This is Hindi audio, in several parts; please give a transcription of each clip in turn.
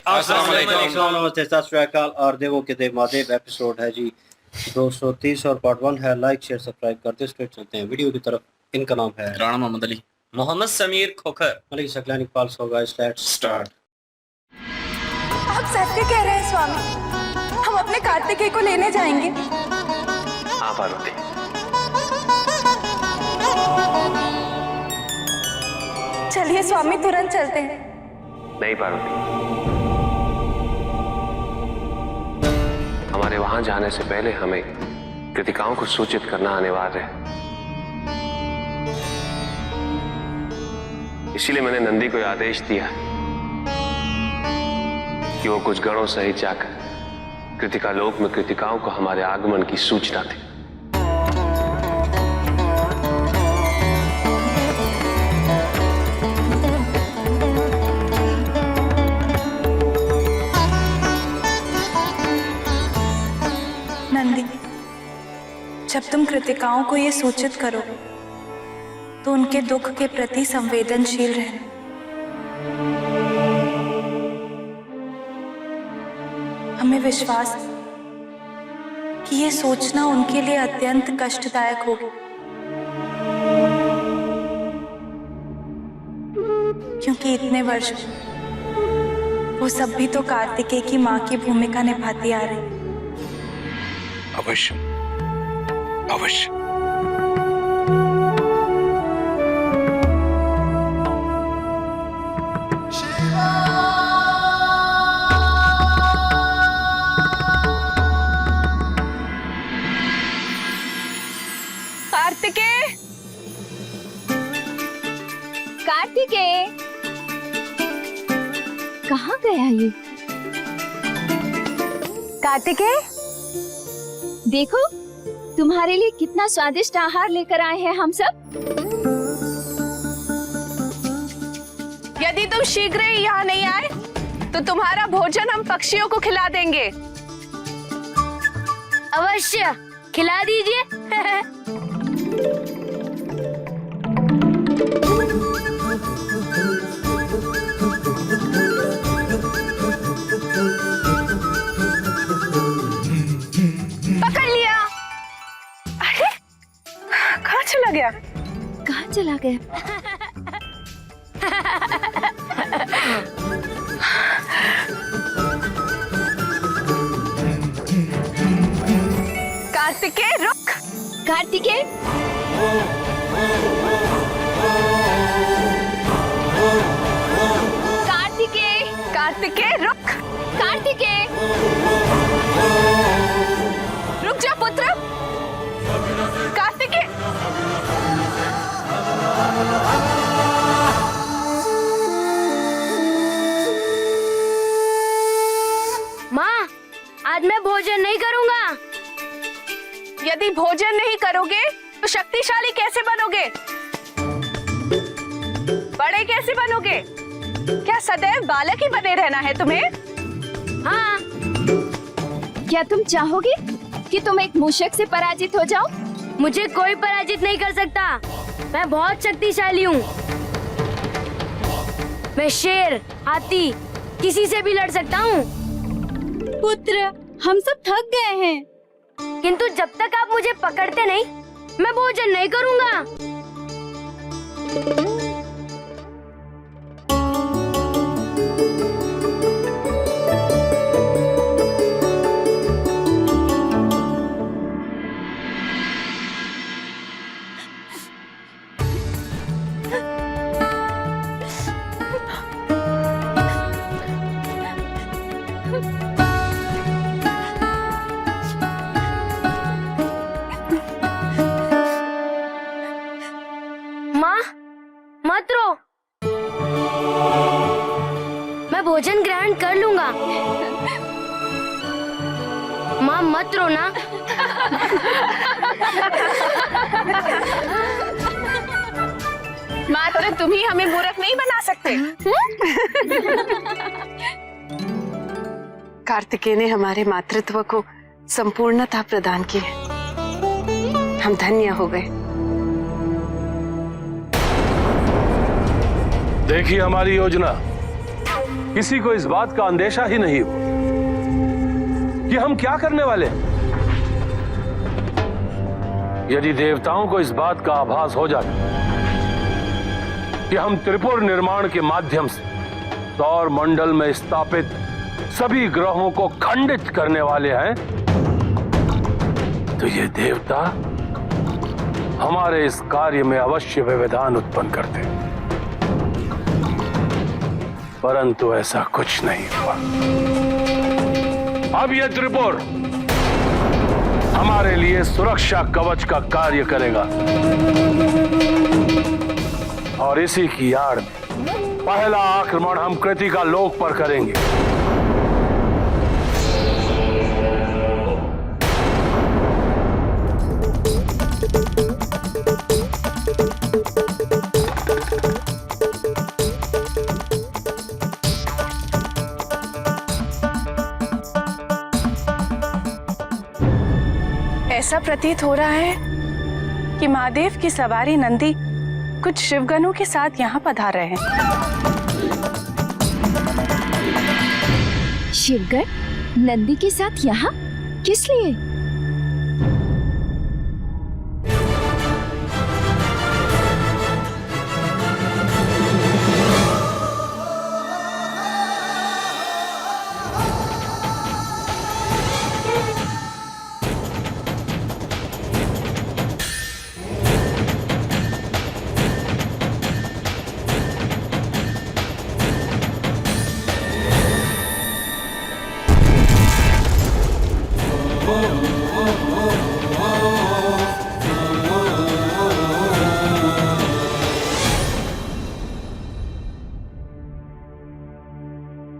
अस्सलाम वालेकुम, नमस्ते, सत श्री अकाल। और देवों के देव महादेव एपिसोड है जी 230 और पार्ट 1 है। लाइक शेयर सब्सक्राइब करते स्ट्रेट चलते हैं वीडियो की तरफ। इनका नाम है राणा मोहम्मद अली, मोहम्मद समीर खोखर, मलिक सकलानी पाल्स होगा। Let's start. आप सत्य कह रहे हैं स्वामी, हम अपने कार्तिकेय को लेने जाएंगे। हाँ पार्वती, चलिए स्वामी, तुरंत चलते हैं। नहीं पार्वती, हमारे वहां जाने से पहले हमें कृतिकाओं को सूचित करना अनिवार्य है। इसीलिए मैंने नंदी को आदेश दिया कि वो कुछ गणों सहित जाकर कृतिका लोक में कृतिकाओं को हमारे आगमन की सूचना दे। नंदी, जब तुम कृतिकाओं को ये सूचित करोगे तो उनके दुख के प्रति संवेदनशील रहना। हमें विश्वास है कि ये सोचना उनके लिए अत्यंत कष्टदायक होगी, क्योंकि इतने वर्ष वो सब भी तो कार्तिकेय की मां की भूमिका निभाती आ रही। अवश्य अवश्य। कार्तिकेय, कार्तिकेय कहाँ गया ये? कार्तिकेय, देखो तुम्हारे लिए कितना स्वादिष्ट आहार लेकर आए हैं हम सब। यदि तुम शीघ्र ही यहाँ नहीं आए तो तुम्हारा भोजन हम पक्षियों को खिला देंगे। अवश्य खिला दीजिए। पकड़ लिया। अरे कहाँ चला गया? कहाँ चला गया? कार्तिकेय रुक। कार्तिकेय, कार्तिकेय, कार्तिकेय रुक। कार्तिकेय, रुक जा पुत्र। कार्तिकेय, माँ आज मैं भोजन नहीं करूँगा। यदि भोजन नहीं करोगे तो शक्तिशाली कैसे बनोगे? बड़े कैसे बनोगे? क्या सदैव बालक ही बने रहना है तुम्हें? हाँ, क्या तुम चाहोगे कि तुम एक मूषक से पराजित हो जाओ? मुझे कोई पराजित नहीं कर सकता। मैं बहुत शक्तिशाली हूँ। मैं शेर, हाथी, किसी से भी लड़ सकता हूँ। पुत्र, हम सब थक गए हैं, किंतु जब तक आप मुझे पकड़ते नहीं, मैं भोजन नहीं करूँगा। माँ मत रो, मैं भोजन ग्रहण कर लूंगा। माँ मत रो ना। मात्र तुम ही हमें मूर्ख नहीं बना सकते। कार्तिकेय ने हमारे मातृत्व को संपूर्णता प्रदान की है। हम धन्य हो गए। देखिए हमारी योजना, किसी को इस बात का अंदेशा ही नहीं हो कि हम क्या करने वाले हैं। यदि देवताओं को इस बात का आभास हो जाता कि हम त्रिपुर निर्माण के माध्यम से सौर मंडल में स्थापित सभी ग्रहों को खंडित करने वाले हैं, तो ये देवता हमारे इस कार्य में अवश्य व्यवधान उत्पन्न करते, परंतु ऐसा कुछ नहीं हुआ। अब यह त्रिपुर हमारे लिए सुरक्षा कवच का कार्य करेगा और इसी की आड़ में पहला आक्रमण हम कृतिका लोक पर करेंगे। ऐसा प्रतीत हो रहा है कि महादेव की सवारी नंदी कुछ शिवगणों के साथ यहाँ पधार रहे हैं। शिवगण नंदी के साथ यहाँ किस लिए?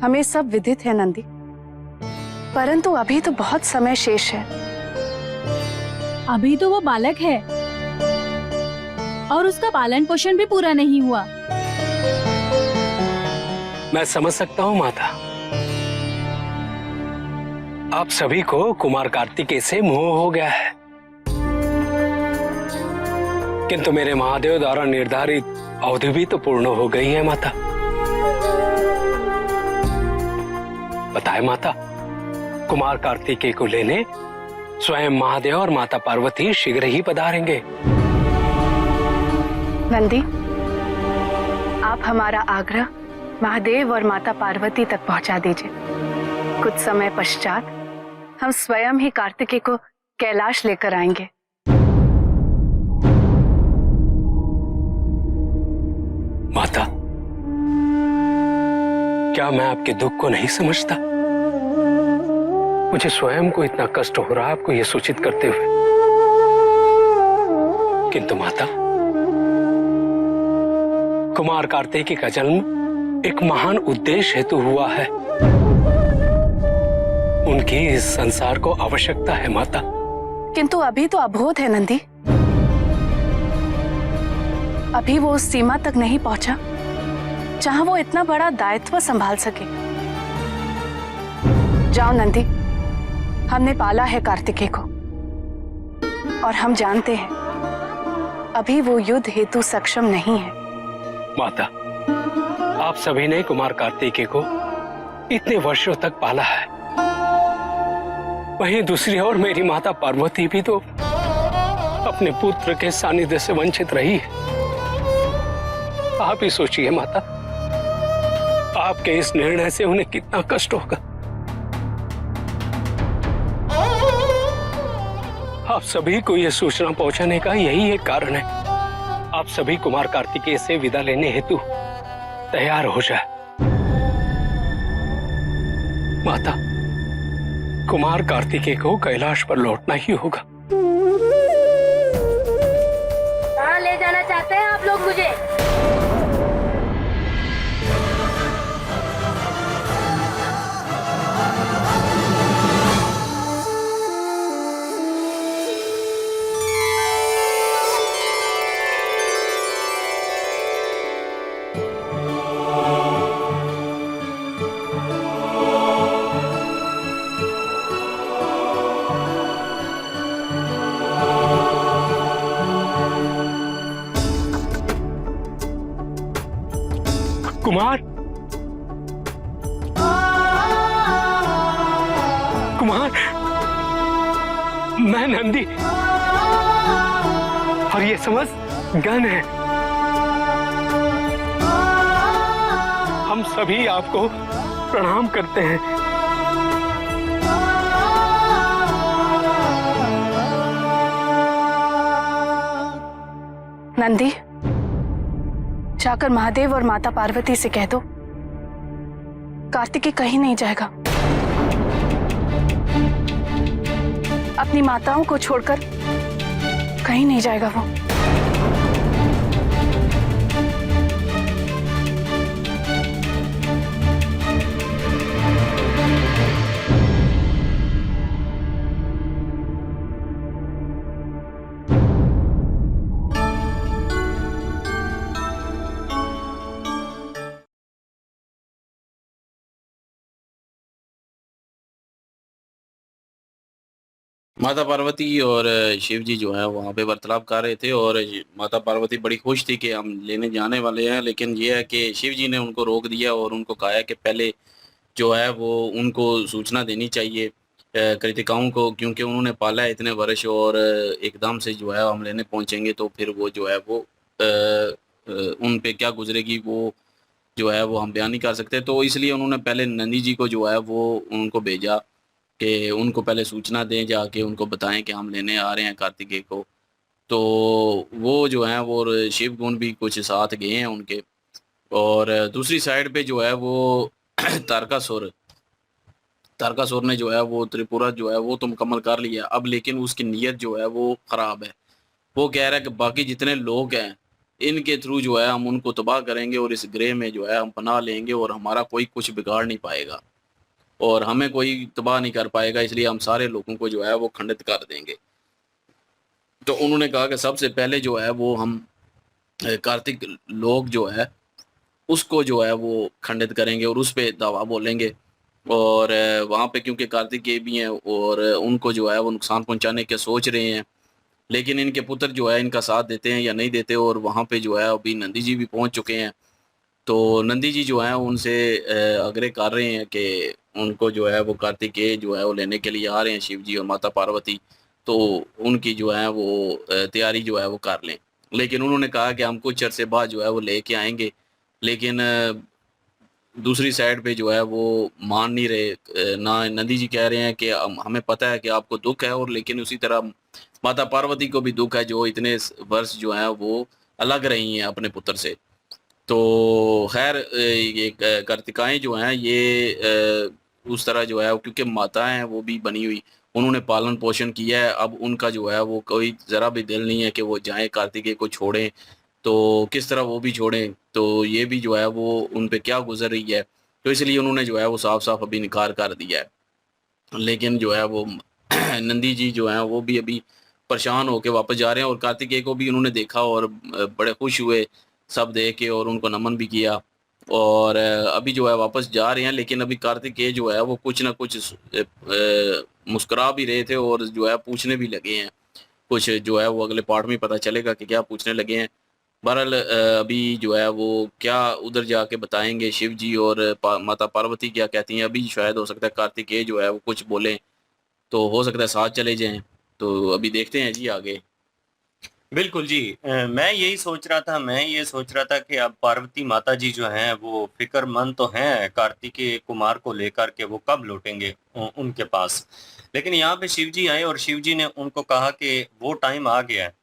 हमें सब विदित है नंदी, परंतु अभी तो बहुत समय शेष है। अभी तो वो बालक है और उसका पालन पोषण भी पूरा नहीं हुआ। मैं समझ सकता हूँ माता, आप सभी को कुमार कार्तिकेय से मोह हो गया है, किंतु मेरे महादेव द्वारा निर्धारित अवधि भी तो पूर्ण हो गई है माता। बताए माता, कुमार कार्तिकेय को लेने स्वयं महादेव और माता पार्वती शीघ्र ही पधारेंगे। नंदी, आप हमारा आग्रह महादेव और माता पार्वती तक पहुंचा दीजिए। कुछ समय पश्चात हम स्वयं ही कार्तिकेय को कैलाश लेकर आएंगे। माता, क्या मैं आपके दुख को नहीं समझता? मुझे स्वयं को इतना कष्ट हो रहा है आपको यह सूचित करते हुए, किंतु माता, कुमार कार्तिकेय का जन्म एक महान उद्देश्य हेतु हुआ है। उनकी इस संसार को आवश्यकता है माता। किंतु अभी तो अबोध है नंदी, अभी वो उस सीमा तक नहीं पहुंचा जहां वो इतना बड़ा दायित्व संभाल सके। जाओ नंदी, हमने पाला है कार्तिकेय को और हम जानते हैं अभी वो युद्ध हेतु सक्षम नहीं है। माता, आप सभी ने कुमार कार्तिकेय को इतने वर्षों तक पाला है, वहीं दूसरी ओर मेरी माता पार्वती भी तो अपने पुत्र के सानिध्य से वंचित रही है। आप ही सोचिए माता, आपके इस निर्णय से उन्हें कितना कष्ट होगा। आप सभी को यह सूचना पहुंचाने का यही एक कारण है। आप सभी कुमार कार्तिकेय से विदा लेने हेतु तैयार हो जाए। माता, कुमार कार्तिकेय को कैलाश पर लौटना ही होगा। कहाँ ले जाना चाहते हैं आप लोग मुझे? कुमार, कुमार, मैं नंदी, और ये समझ गन है। हम सभी आपको प्रणाम करते हैं। नंदी, जाकर महादेव और माता पार्वती से कह दो कार्तिकेय कहीं नहीं जाएगा। अपनी माताओं को छोड़कर कहीं नहीं जाएगा वो। माता पार्वती और शिव जी जो है वहाँ पे वार्तालाप कर रहे थे और माता पार्वती बड़ी खुश थी कि हम लेने जाने वाले हैं, लेकिन ये है कि शिव जी ने उनको रोक दिया और उनको कहा है कि पहले जो है वो उनको सूचना देनी चाहिए कृतिकाओं को, क्योंकि उन्होंने पाला है इतने वर्ष और एकदम से जो है हम लेने पहुँचेंगे तो फिर वो जो है वो उन पे क्या गुजरेगी वो जो है वो हम बयान नहीं कर सकते। तो इसलिए उन्होंने पहले नंदी जी को जो है वो उनको भेजा कि उनको पहले सूचना दें, जाके उनको बताएं कि हम लेने आ रहे हैं कार्तिकेय को। तो वो जो हैं वो शिव गुण भी कुछ साथ गए हैं उनके। और दूसरी साइड पे जो है वो तारकासुर ने जो है वो त्रिपुरा जो है वो तो मुकम्मल कर लिया अब, लेकिन उसकी नीयत जो है वो ख़राब है। वो कह रहा है कि बाकी जितने लोग हैं इनके थ्रू जो है हम उनको तबाह करेंगे और इस ग्रह में जो है हम पनाह लेंगे और हमारा कोई कुछ बिगाड़ नहीं पाएगा और हमें कोई तबाह नहीं कर पाएगा, इसलिए हम सारे लोगों को जो है वो खंडित कर देंगे। तो उन्होंने कहा कि सबसे पहले जो है वो हम कार्तिक लोग जो है उसको जो है वो खंडित करेंगे और उस पर दावा बोलेंगे। और वहाँ पे क्योंकि कार्तिकेय भी हैं और उनको जो है वो नुकसान पहुँचाने के सोच रहे हैं, लेकिन इनके पुत्र जो है इनका साथ देते हैं या नहीं देते। और वहाँ पे जो है अभी नंदी जी भी पहुँच चुके हैं। तो नंदी जी जो है उनसे आग्रह कर रहे हैं कि उनको जो है वो कार्तिकेय जो है वो लेने के लिए आ रहे हैं शिव जी और माता पार्वती, तो उनकी जो है वो तैयारी जो है वो कर लें। लेकिन उन्होंने कहा कि हम कुछ अरसे बाद जो है वो लेके आएंगे, लेकिन दूसरी साइड पे जो है वो मान नहीं रहे। ना नंदी जी कह रहे हैं कि हमें पता है कि आपको दुख है, और लेकिन उसी तरह माता पार्वती को भी दुख है जो इतने वर्ष जो है वो अलग रही हैं अपने पुत्र से। तो खैर ये कार्तिकाएँ जो हैं ये उस तरह जो है क्योंकि माता हैं वो भी बनी हुई, उन्होंने पालन पोषण किया है। अब उनका जो है वो कोई ज़रा भी दिल नहीं है कि वो जाएँ कार्तिकेय को छोड़ें, तो किस तरह वो भी छोड़ें। तो ये भी जो है वो उन पे क्या गुजर रही है, तो इसलिए उन्होंने जो है वो साफ साफ अभी इनकार कर दिया है। लेकिन जो है वो नंदी जी जो हैं वो भी अभी परेशान होकर वापस जा रहे हैं और कार्तिकेय को भी उन्होंने देखा और बड़े खुश हुए सब देख के और उनको नमन भी किया और अभी जो है वापस जा रहे हैं। लेकिन अभी कार्तिकेय जो है वो कुछ ना कुछ मुस्कुरा भी रहे थे और जो है पूछने भी लगे हैं कुछ, जो है वो अगले पार्ट में पता चलेगा कि क्या पूछने लगे हैं। बहरहाल अभी जो है वो क्या उधर जाके बताएंगे शिव जी और माता पार्वती क्या कहती हैं। अभी शायद हो सकता है कार्तिकेय जो है वो कुछ बोलें, तो हो सकता है साथ चले जाएं। तो अभी देखते हैं जी आगे। बिल्कुल जी, मैं ये सोच रहा था कि अब पार्वती माता जी जो हैं वो फिक्रमंद तो हैं कार्तिकेय कुमार को लेकर के वो कब लौटेंगे उनके पास। लेकिन यहाँ पे शिव जी आए और शिव जी ने उनको कहा कि वो टाइम आ गया है।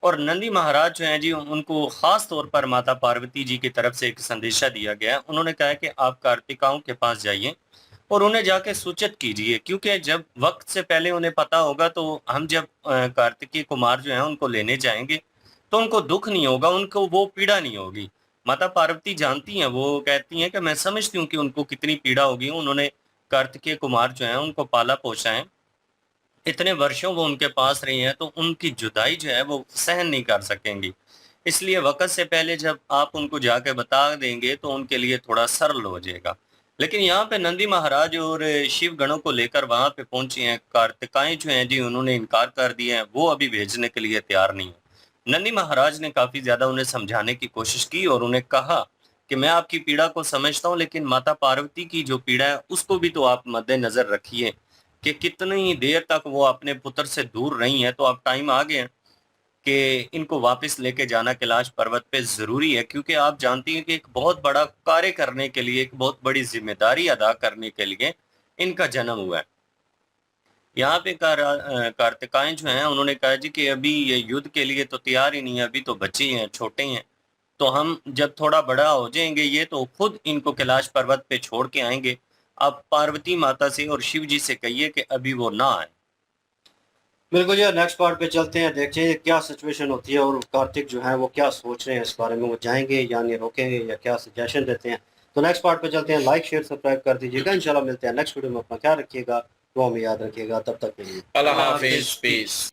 और नंदी महाराज जो हैं जी उनको खास तौर पर माता पार्वती जी की तरफ से एक संदेशा दिया गया है। उन्होंने कहा कि आप कार्तिकाओं के पास जाइए और उन्हें जाके सूचित कीजिए, क्योंकि जब वक्त से पहले उन्हें पता होगा तो हम जब कार्तिकेय कुमार जो हैं उनको लेने जाएंगे तो उनको दुख नहीं होगा, उनको वो पीड़ा नहीं होगी। माता पार्वती जानती हैं, वो कहती हैं कि मैं समझती हूँ कि उनको कितनी पीड़ा होगी। उन्होंने कार्तिकेय कुमार जो है उनको पाला पोसा है, इतने वर्षों वो उनके पास रही हैं, तो उनकी जुदाई जो है वो सहन नहीं कर सकेंगी। इसलिए वक्त से पहले जब आप उनको जाके बता देंगे तो उनके लिए थोड़ा सरल हो जाएगा। लेकिन यहाँ पे नंदी महाराज और शिव गणों को लेकर वहां पे पहुंचे हैं। कार्तिकाएं जो हैं जी उन्होंने इनकार कर दिया है, वो अभी भेजने के लिए तैयार नहीं है। नंदी महाराज ने काफी ज्यादा उन्हें समझाने की कोशिश की और उन्हें कहा कि मैं आपकी पीड़ा को समझता हूँ, लेकिन माता पार्वती की जो पीड़ा है उसको भी तो आप मद्देनजर रखिए। कि कितनी देर तक वो अपने पुत्र से दूर रही हैं, तो अब टाइम आ गया कि इनको वापस लेके जाना कैलाश पर्वत पे ज़रूरी है, क्योंकि आप जानती हैं कि एक बहुत बड़ा कार्य करने के लिए, एक बहुत बड़ी जिम्मेदारी अदा करने के लिए इनका जन्म हुआ है। यहाँ पे कार्तिकायन जो हैं उन्होंने कहा जी कि अभी ये युद्ध के लिए तो तैयार ही नहीं है, अभी तो बच्चे हैं, छोटे हैं, तो हम जब थोड़ा बड़ा हो जाएंगे ये तो खुद इनको कैलाश पर्वत पे छोड़ के आएंगे। अब पार्वती माता से और शिव जी से कहिए कि अभी वो ना आए। बिल्कुल जी, नेक्स्ट पार्ट पे चलते हैं, देखते हैं क्या सिचुएशन होती है और कार्तिक जो है वो क्या सोच रहे हैं इस बारे में, वो जाएंगे या नहीं रोकेंगे या क्या सजेशन देते हैं। तो नेक्स्ट पार्ट पे चलते हैं, लाइक शेयर सब्सक्राइब कर दीजिएगा। इंशाल्लाह मिलते हैं नेक्स्ट वीडियो में, अपना ख्याल रखिएगा, दुआ में याद रखिएगा, तब तक के लिए अल्लाह हाफिज, पीस।